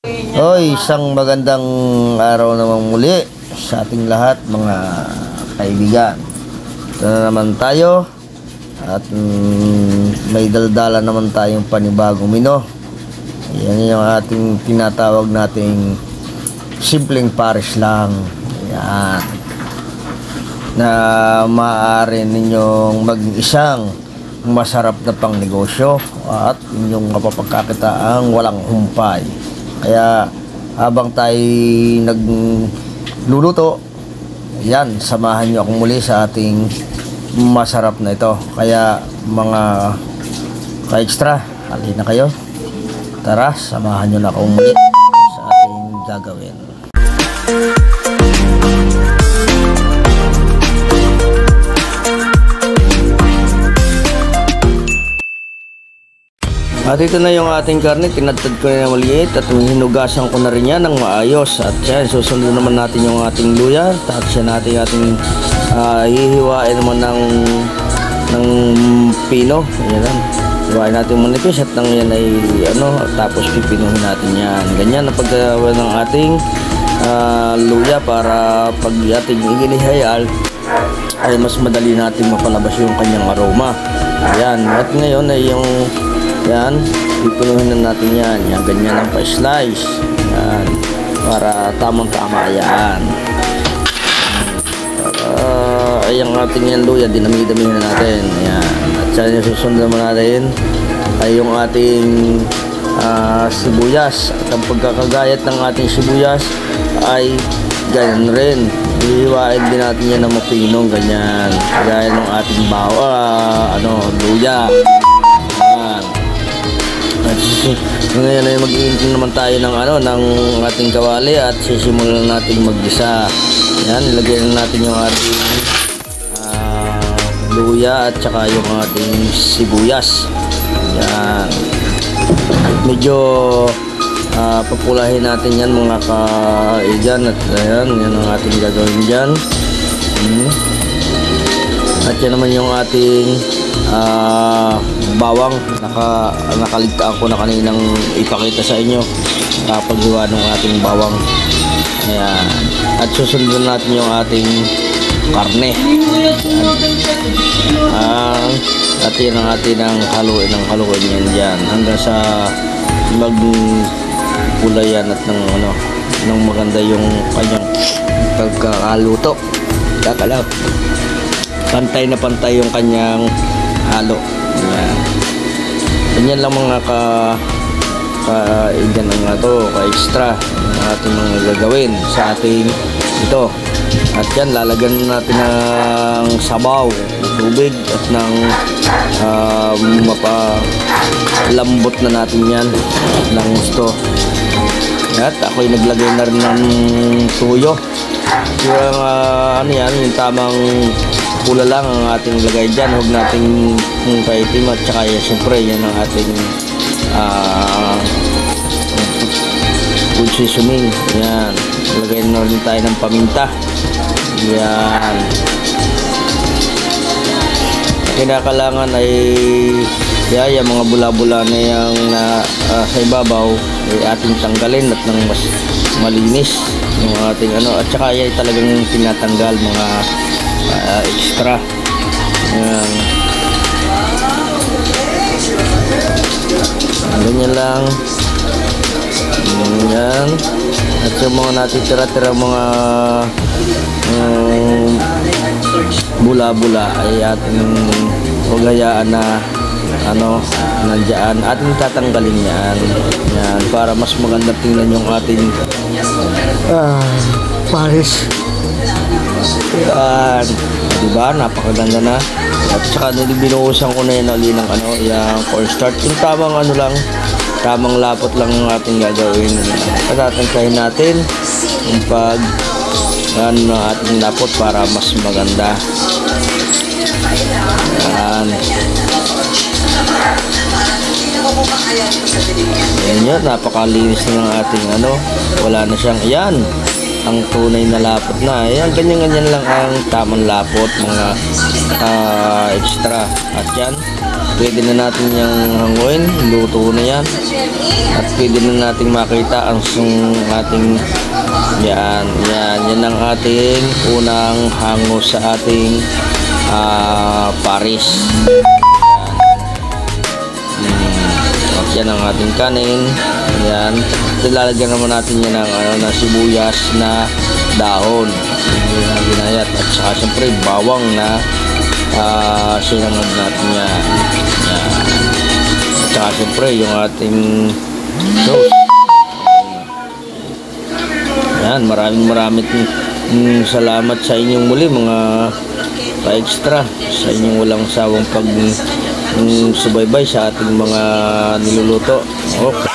Hoy, isang magandang araw naman muli sa ating lahat mga kaibigan. Ito na naman tayo at may daldala naman tayong panibagong mino. Yan yung ating tinatawag nating simpleng pares lang. Yan. Na maaari ninyong maging isang masarap na pang negosyo at inyong mapapagkakitaang walang humpay. Kaya habang tayo nagluluto, yan, samahan nyo akong muli sa ating masarap na ito. Kaya mga ka-extra, halina kayo. Tara, samahan nyo na akong muli sa ating gagawin. At ito na yung ating karne, tinadtad ko na maliit at hinugasan ko na rin yan ng maayos. At yan, susunod naman natin yung ating luya. Tapos yan natin hihiwain naman ng pino. Yan, hiwain natin manipis at nang yan ay tapos pipinuhin natin yan. Ganyan ang paggawa ng ating luya para pag ating inihayal ay mas madali natin mapalabas yung kanyang aroma. Ayan, at ngayon ay yung yan, pipinuhin na natin yan. Yan, ganyan ang pa-slice. Yan, para tamang-tama yan. Yung ating yan luya, dinami-damihin na natin. Yan. At yan, susunod naman natin ay yung ating sibuyas. At ang pagkakagayat ng ating sibuyas ay ganyan rin. Ihiwain din natin yan ng mapinong ganyan. Gaya ng ating luya. Ngayon ay mag-iintay naman tayo ng ating kawali at sisimulan natin maggisa. Yan, ilagay na natin yung ating luya at saka yung ating sibuyas. Yan. Medyo papulahin natin yan mga kaigan. At yan ang ating gagawin dyan. At yan naman yung ating bawang. Nakaligtaan ko na kaninang ipakita sa inyo paggawa ng ating bawang. Ayan. At susundan natin yung ating karne. At yan ang ating haluin yan dyan hanggang sa magkulay yan at ng maganda yung kanyang pagkakaluto. Kakalaw. Pantay na pantay yung kanyang halo. Ayan. Ganyan lang mga ka-extra ang ating mga gagawin sa ating ito. At yan, lalagyan natin ng sabaw, tubig at ng mapalambot na natin yan ng gusto. At ako'y naglagay na rin ng tuyo. Yung tamang pula lang ang ating lagay dyan. Huwag nating kaitim at saka siyempre yan ang ating food seasoning. Yan, lagay na rin tayo ng paminta. Yan, kinakalangan ay yung mga bula-bula na yung sa ibabaw ay ating tanggalin at nang mas malinis yung ating at saka ay talagang tinatanggal mga extra. Ayan. Ganyan lang. Ganyan. At yung mga natitira-tira mga bula-bula ay ating huwagayaan na nandiyan. Ating tatanggalin yan. Yan. Para mas maganda tingnan yung ating pares. Yan. Diba? Napakaganda na. At saka binuhusan ko na yun ng yung cornstarch. Yung tamang lapot lang ang ating gagawin. Patatangkahin natin yung ng ating lapot para mas maganda. Yan. Yan yun. Napakalinis na ng ating wala na siyang yan. Ang tunay na lapot na. Ayan, ganyan-ganyan lang ang tamang lapot, mga extra. At yan, pwede na natin yung hanguin, luto na yan. At pwede na natin makita ang ating yan ang ating unang hango sa ating Paris. At yan ang ating kanin. Yan. Lalagyan naman natin yan ng sibuyas na dahon. Ginayat. At saka siyempre bawang na sinangag natin yan. At saka siyempre yung ating sauce. Yan, maraming salamat sa inyong muli mga ka-extra, sa inyong walang sawang pag subaybay sa ating mga niluluto. Okay.